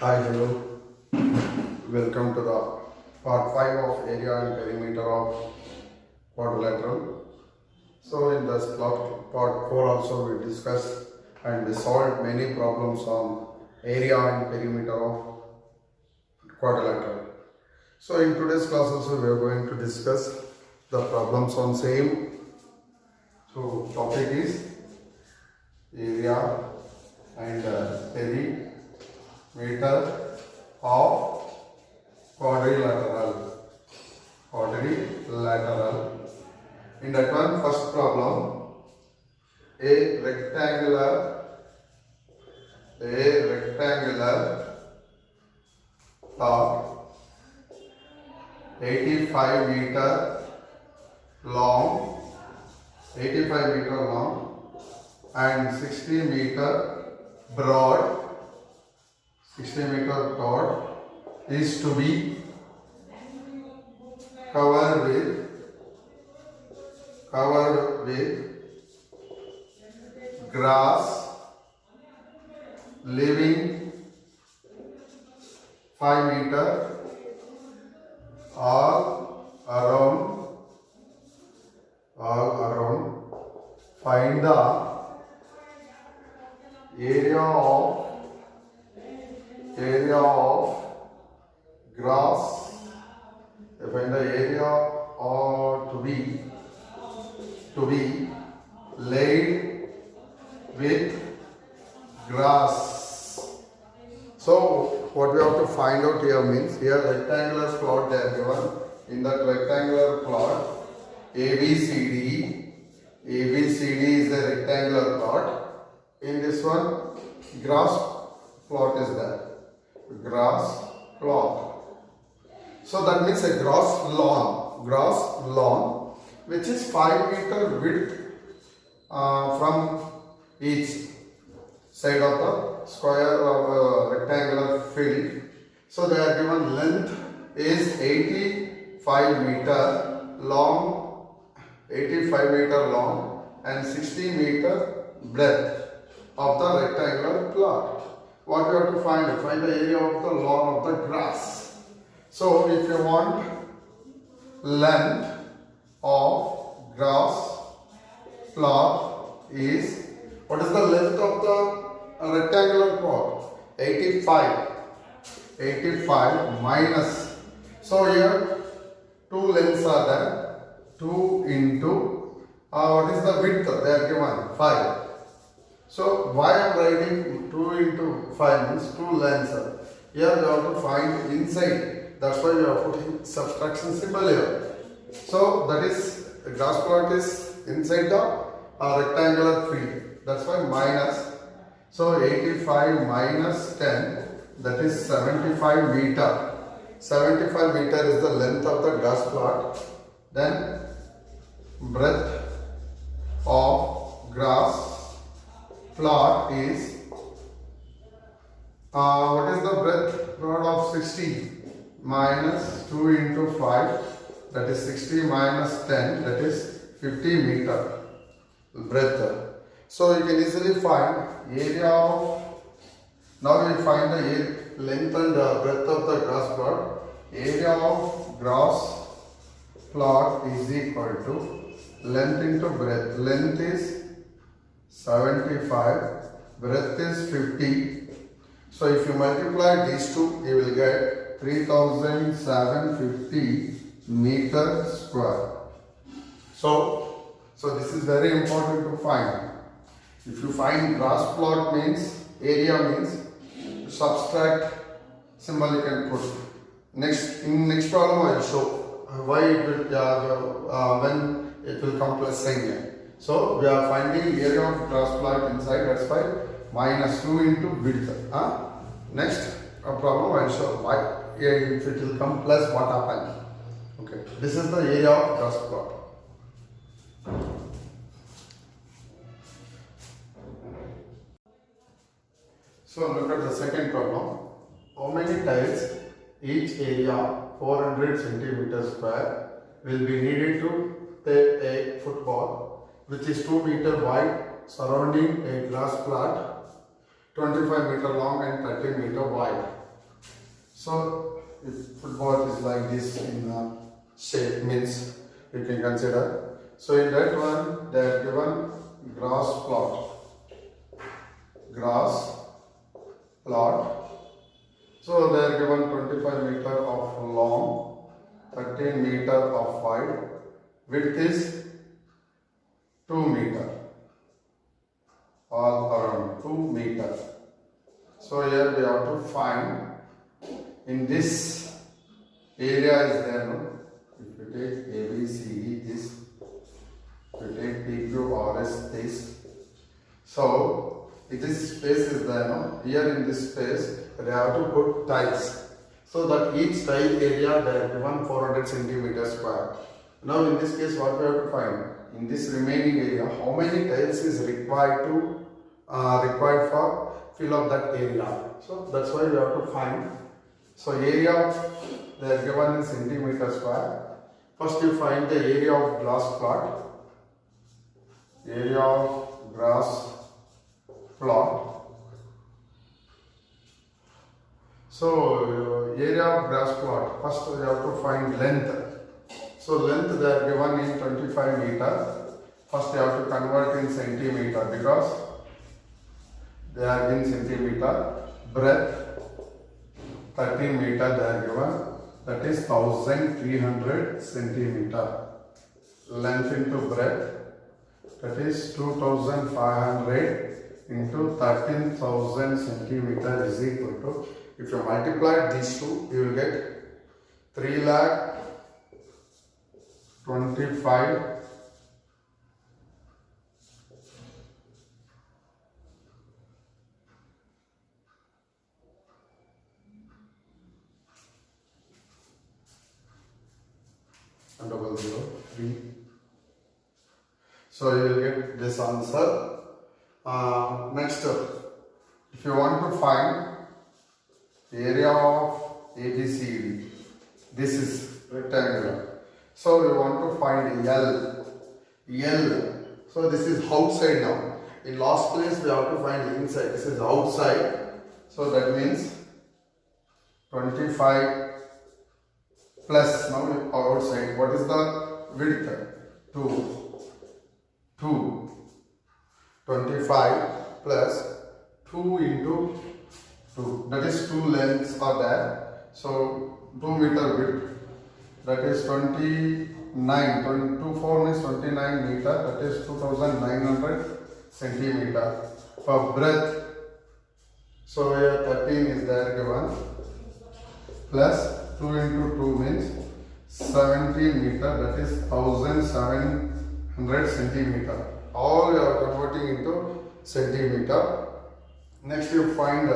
Hi, hello. Welcome to the part 5 of area and perimeter of quadrilateral. So in this part 4 also we discussed and we solved many problems on area and perimeter of quadrilateral. So in today's class also we are going to discuss the problems on same. So topic is area and perimeter of quadrilateral. In that one, first problem, a rectangular top 85 meter long and 60 meter broad is to be covered with grass, leaving 5 meter all around. Find the area of grass. Find the area to be laid with grass. So what we have to find out here means, here rectangular plot they are given. In that rectangular plot, ABCD is a rectangular plot. In this one, grass plot is there. Grass plot. So that means a grass lawn, which is 5 meter width from each side of the square of a rectangular field. So they are given length is 85 meter long and 60 meter breadth of the rectangular plot. What we have to find the area of the lawn of the grass. So if you want length of grass plot is, what is the length of the rectangular plot? 85 minus. So here two lengths are there. 2 into what is the width? They are given 5. So why I am writing 2 into 5 means 2 lengths. Here we have to find inside. That's why we are putting subtraction symbol here. So that is, the grass plot is inside the rectangular field. That's why minus. So 85 minus 10, that is 75 meter. 75 meter is the length of the grass plot. Then breadth of grass plot is, what is the breadth of 60 minus 2 into 5, that is 60 minus 10, that is 50 meter breadth. So you can easily find area of, now we find the length and breadth of the grass plot. Area of grass plot is equal to length into breadth. Length is 75, breadth is 50. So if you multiply these two, you will get 3750 meter square. So this is very important to find. If you find grass plot means, area means, subtract symbol you can put. In next problem I will show why it will when it will come plus sign here. So we are finding area of grass plot inside, that's why minus 2 into width. Next problem I will show why if it will come plus what happens. Okay, this is the area of grass plot. So look at the second problem. How many tiles each area 400 centimeter square will be needed to play a football which is 2 meter wide surrounding a grass plot 25 meter long and 30 meter wide. So if football is like this in shape means you can consider. So in that one they are given grass plot. So they are given 25 meter of long, 13 meter of wide, width is 2 meter, all around 2 meter. So here we have to find in this area is there, no? If you take A, B, C, D, this, if you take P, Q, R, S, this. So if this space is there, no? Here in this space, they have to put tiles. So that each tile area they are given 400 centimeters square. Now in this case, what we have to find? In this remaining area, how many tiles is required for fill up that area? So that's why we have to find. So area they are given in centimeter square. First you find the area of grass plot. Area of grass plot. So area of grass plot. First we have to find length. So length they are given in 25 meter. First you have to convert in centimeter because they are in centimeter. Breadth 13 meter they are given. That is 1300 centimeter. Length into breadth. That is 2500 into 13,000 centimeter is equal to, if you multiply these two, you will get 3,25,000 and 003. So you will get this answer. Next, if you want to find the area of ABCD, this is rectangular. So you want to find L. So this is outside now. In last place we have to find the inside. This is outside. So that means 25 plus now outside. What is the width? 2. 25 plus 2 into 2. That is 2 lengths are there. So 2 meter width. That is 29. 24 is 29 meter. That is 2900 centimeter. For breadth, so here 13 is there given. Plus 2 into 2 means 17 meter. That is 1700 centimeter. All you are converting into centimeter. Next you find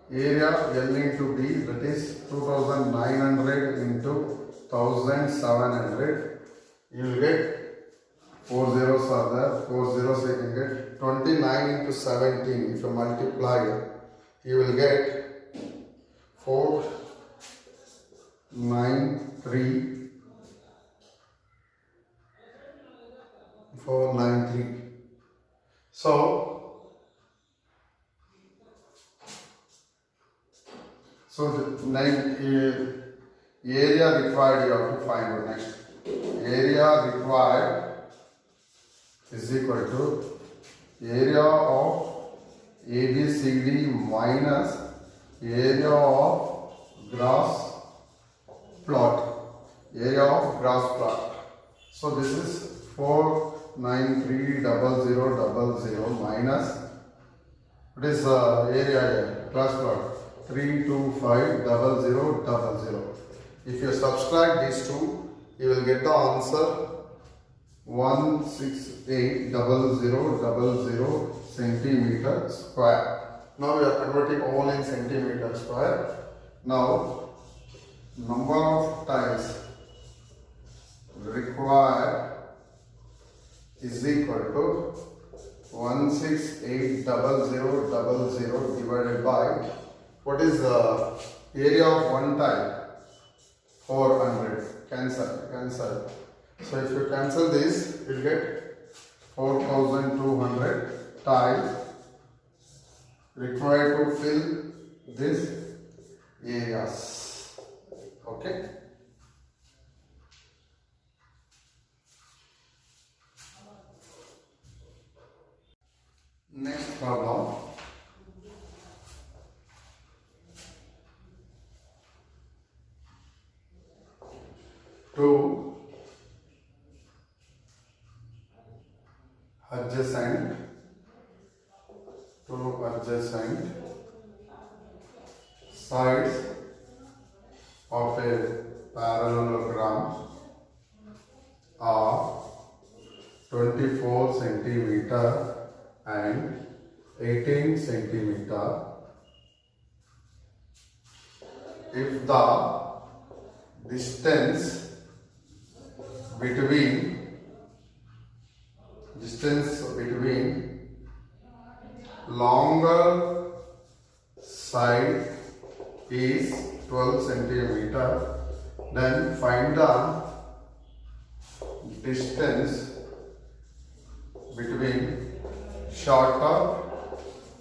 area L into B, that is 2900 into 1700. You will get 4 zeros are there, 4 zeros you can get 29 into 17. If you multiply, you will get 493. So the area required you have to find out next. Area required is equal to area of ABCD minus area of grass plot. Area of grass plot. So this is 493,000 minus, what is area here? Grass plot 325,000. If you subtract these two, you will get the answer 168,000 centimeter square. Now we are converting all in centimeter square. Now number of tiles required is equal to 168,000 divided by, what is the area of one tile? 400. Cancel. So if you cancel this, you will get 4,200 tiles required to fill this areas. Okay. Next problem. Two adjacent sides of a parallelogram are 24 centimeter and 18 centimeter. If the distance between longer side is 12 centimeter, then find the distance between shorter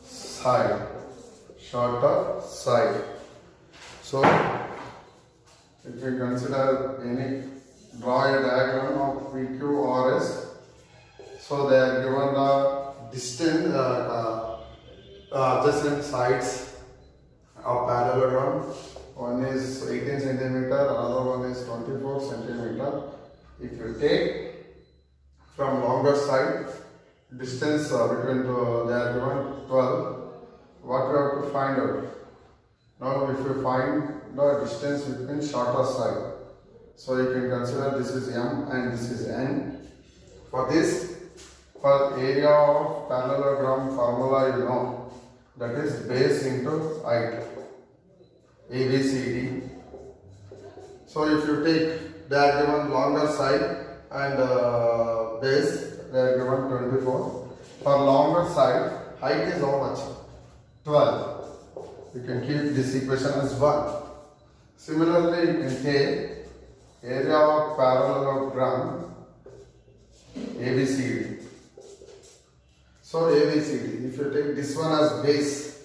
side. So if we consider draw a diagram of PQRS, so they are given the distance adjacent sides of parallelogram. One is 18 centimeter, another one is 24 centimeter. If you take from longer side, distance between they are given 12. What we have to find out? Now if you find the distance between shorter side, so you can consider this is M and this is N. For this, for area of parallelogram formula, you know, that is base into height, ABCD. So if you take, they are given longer side and base, they are given 24. For longer side, height is how much? 12. You can keep this equation as 1. Similarly, you can take area of parallelogram ABCD. So ABCD, if you take this one as base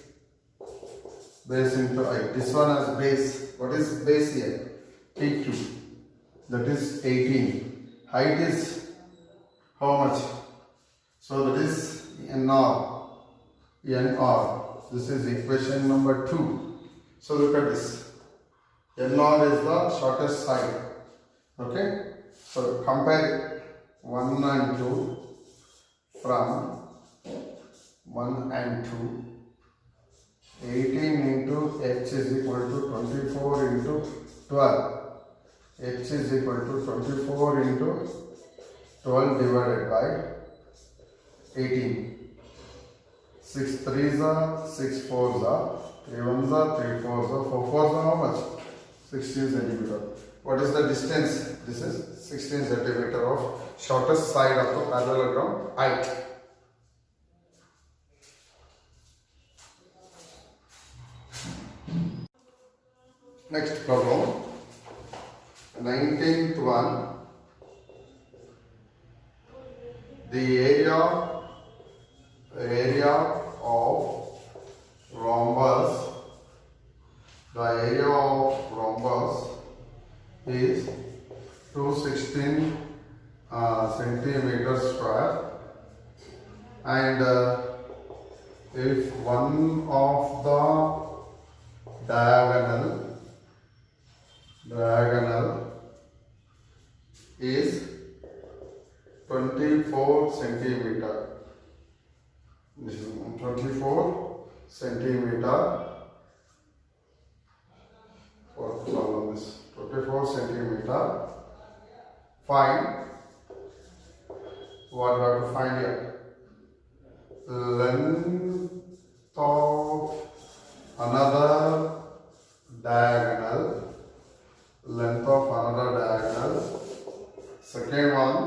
into height, this one as base, what is base here? PQ, that is 18. Height is how much? So that is NR. This is equation number 2. So look at this. NR is the shortest side. Okay. So compare 1 and 2 from 1 and 2. 18 into h is equal to 24 into 12. H is equal to 24 into 12 divided by 18. 6 3s are 6 4s are 3 1s are 3 4s are 4 4s are how much? 16 centimeter. What is the distance? This is 16 centimeter of shortest side of the parallelogram height. Next problem, 19th one. The area of rhombus. The area of rhombus is 216 centimeters square, and if one of the diagonal is 24 centimeter. This is 24 centimeter. For solve this, 24 centimeter. Find what we have to find here. Length of another diagonal. Second one,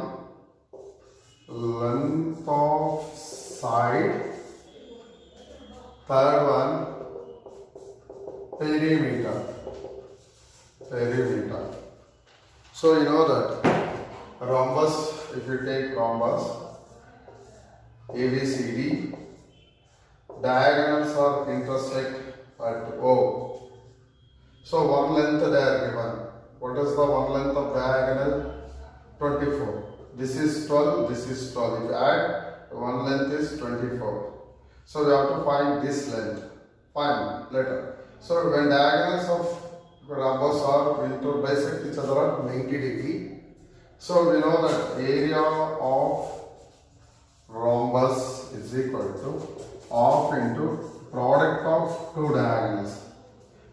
length of side. Third one, perimeter. So you know that rhombus, if you take rhombus ABCD, diagonals are intersect at O. So one length they are given. What is the one length of diagonal? 24. This is 12, this is 12. If you add, one length is 24. So we have to find this length. Fine, later. So when diagonals of rhombus are going to bisect each other at 90 degree. So we know that area of rhombus is equal to half into product of two diagonals.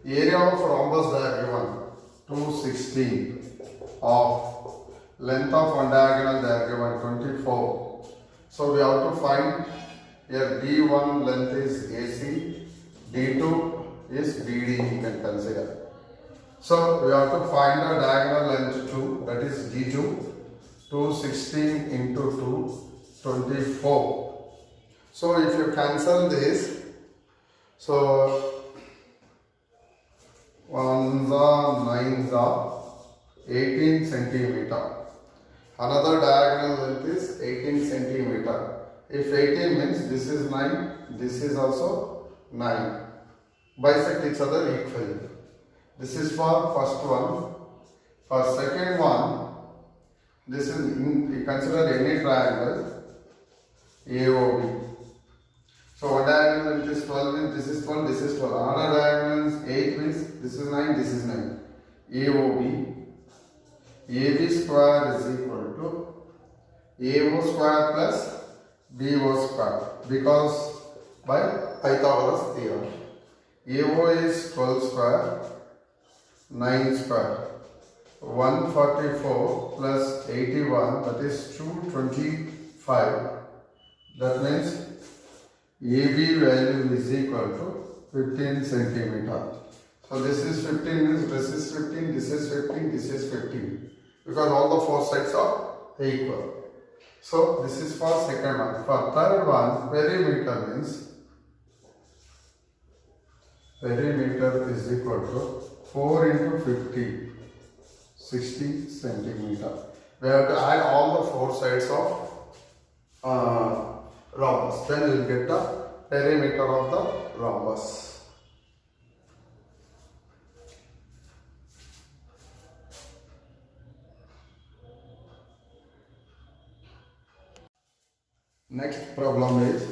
Area of rhombus they are given 216 of length of one diagonal they are given 24. So we have to find here D1 length is AC, D2 is BD you can consider. So we have to find a diagonal length 2, that is D2, 216 into 2, 24. So if you cancel this, so 1s are 9s are 18 centimeter. Another diagonal length is 18 centimeter. If 18 means this is 9, this is also 9. Bisect each other equally. This is for first one. For second one, this is you consider any triangle AOB. So one diagonal length is 12 means this is 12, this is 12. Another diagonal is 8 means this is 9, this is 9. AOB. AB square is equal to AO square plus BO square because by Pythagoras theorem. AO is 12 square, 9 square. 144 plus 81, that is 225. That means AB value is equal to 15 centimeter. So this is 15 means this is 15, this is 15, this is 15. Because all the four sides are equal. So this is for second one. For third one, perimeter means perimeter is equal to 4 into 50, 60 centimeter. We have to add all the four sides of rhombus. Then we will get the perimeter of the rhombus. Next problem is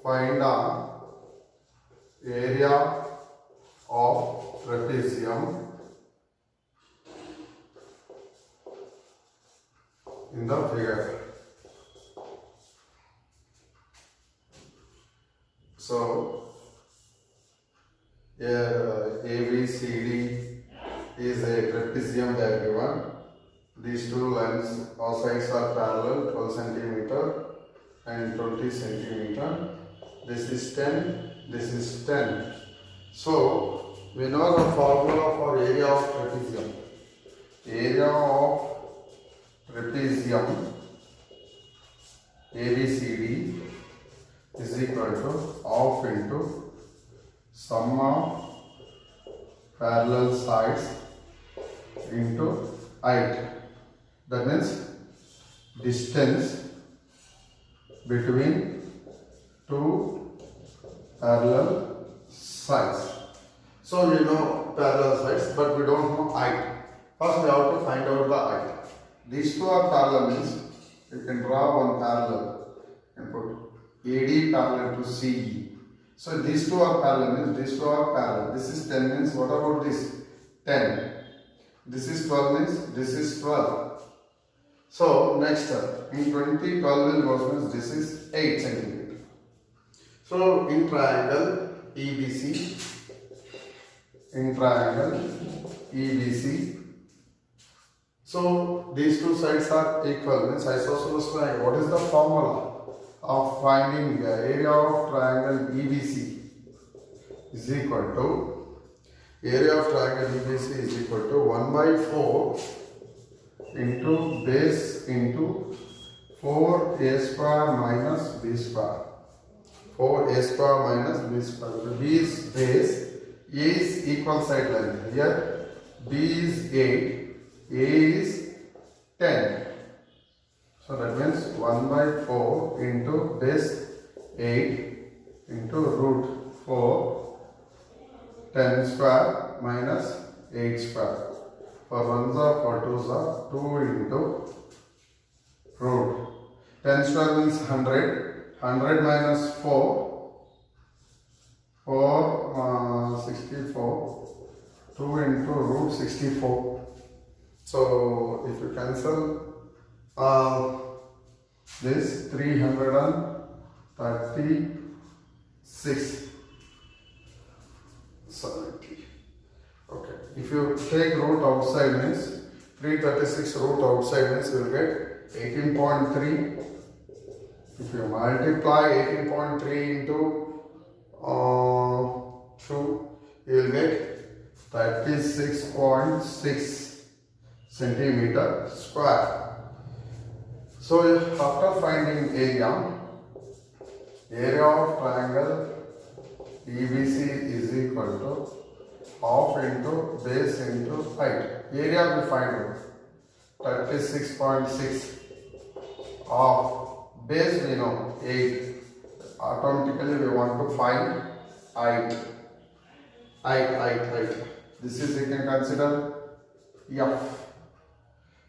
find the area of trapezium in the figure. So here ABCD is a trapezium they are given. These two lines, all sides are parallel, 12 centimeter and 20 centimeter. This is 10, this is 10. So we know the formula for area of trapezium. Area of trapezium ABCD is equal to half into sum of parallel sides into height. That means distance between two parallel sides. So we know parallel sides, but we don't know height. First we have to find out the height. These two are parallel means you can draw one parallel and put AD parallel to CE. So these two are parallel means these two are parallel. This is 10 means what about this? 10. This is 12 means this is 12. So next in 20, 12 will go means this is 8 centimeter. So in triangle EBC, so these two sides are equal means isosceles triangle. What is the formula of finding the area of triangle EBC is equal to area of triangle EBC is equal to 1 by 4 into base into 4a square minus b square. 4a square minus b square. B is base, a is equal side length. Here b is 8, a is 10. So that means 1 by 4 into base 8 into root 4 10 square minus 8 square. For 1s are, for 2s are, 2 into root. 10 square means 100. 100 minus 4. 64. 2 into root 64. So if you cancel this 336. 70. Okay. If you take root outside means 336 root outside means you will get 18.3. If you multiply 18.3 into 2, you will get 36.6 centimeter square. So after finding area of triangle EBC is equal to half into base into height. Area we find out 36.6 of base we know 8. Automatically we want to find height. This is you can consider F.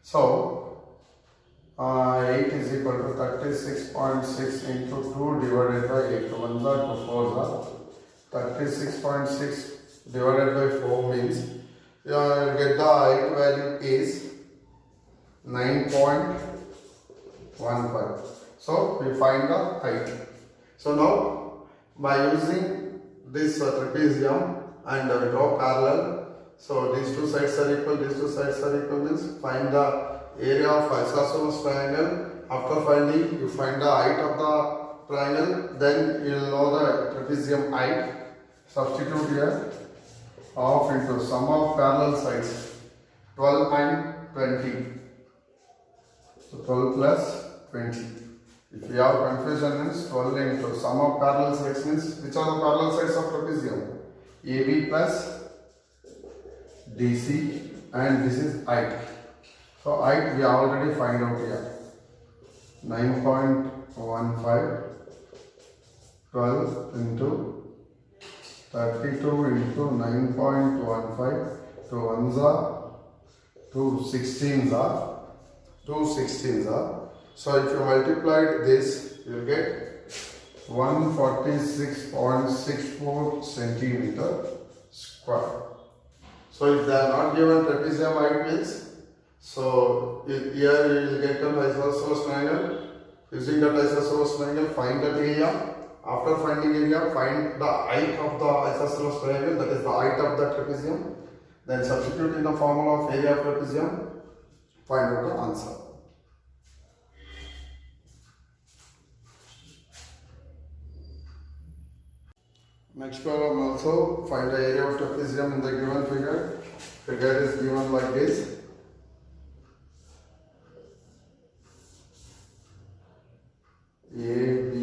So 8 is equal to 36.6 into 2 divided by 8. 1s are 2, 4s are. 36.6 divided by 4 means you will get the height value is 9.15. So we find the height. So now by using this trapezium and draw parallel, so these two sides are equal, these two sides are equal means find the area of isosceles triangle. After finding, you find the height of the triangle, then you will know the trapezium height. Substitute here half into sum of parallel sides 12 and 20. So 12 plus 20. If you have confusion means 12 into sum of parallel sides means which are the parallel sides of trapezium? AB plus DC and this is height. So height we already find out here 9.15 12 into 32 into 9.15 2 1s are 2 16s are 2 16s are. So if you multiply this you will get 146.64 centimeter square. So if they are not given trapezium height means, so here you will get an isosceles triangle. Using that isosceles triangle, find that area. After finding area, find the height of the isosceles triangle, that is the height of the trapezium. Then substitute in the formula of area of trapezium, find out the answer. Next problem also, find the area of trapezium in the given figure. Figure is given like this. A, B,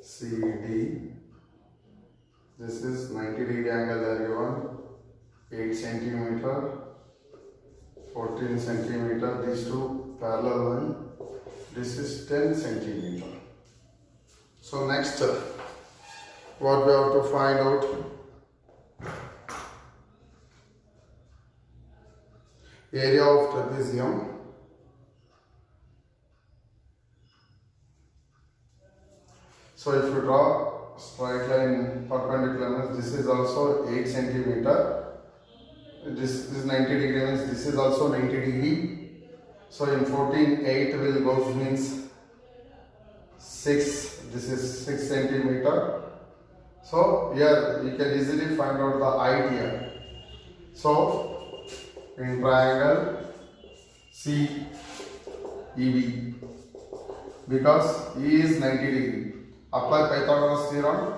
C, D. This is 90 degree angle they are given. 8 centimeter, 14 centimeter. These two parallel line. This is 10 centimeter. So next, what we have to find out? Area of trapezium. So if you draw straight line perpendicular, this is also 8 centimeter. This is 90 degree means this is also 90 degree. So in 14, 8 will go means 6. This is 6 centimeter. So here you can easily find out the height here. So in triangle CEB, because E is 90 degree. Apply Pythagoras theorem.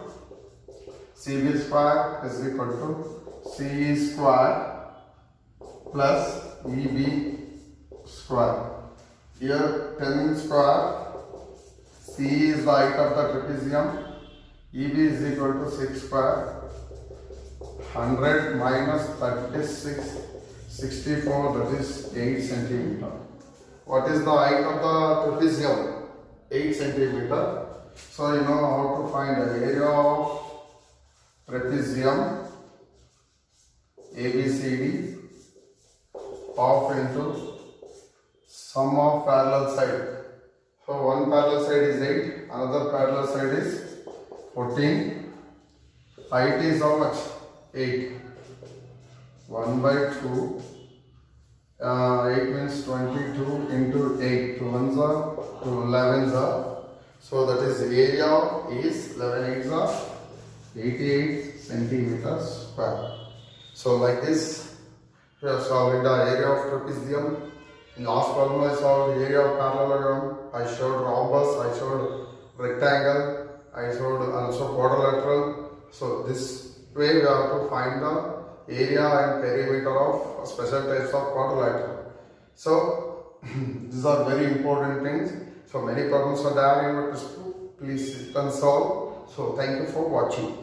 CB square is equal to CE square plus EB square. Here 10 square. CE is the height of the trapezium. EB is equal to 6 square. 100 minus 36, 64, that is 8 centimeter. What is the height of the trapezium? 8 centimeter. So you know how to find the area of trapezium. ABCD half into sum of parallel side. So one parallel side is 8, another parallel side is 14. Height is how much? 8. 1 by 2. 8 means 22 into 8. 2 ones are 2 11s are. So that is the area is 11 8s are 88 centimeters square. So like this, we have solved the area of trapezium. In last problem I solved area of parallelogram. I showed rhombus, I showed rectangle, I showed also quadrilateral. So this way we have to find the area and perimeter of special types of quadrilateral. So these are very important things. So many problems are there in your textbook. Please sit and solve. So thank you for watching.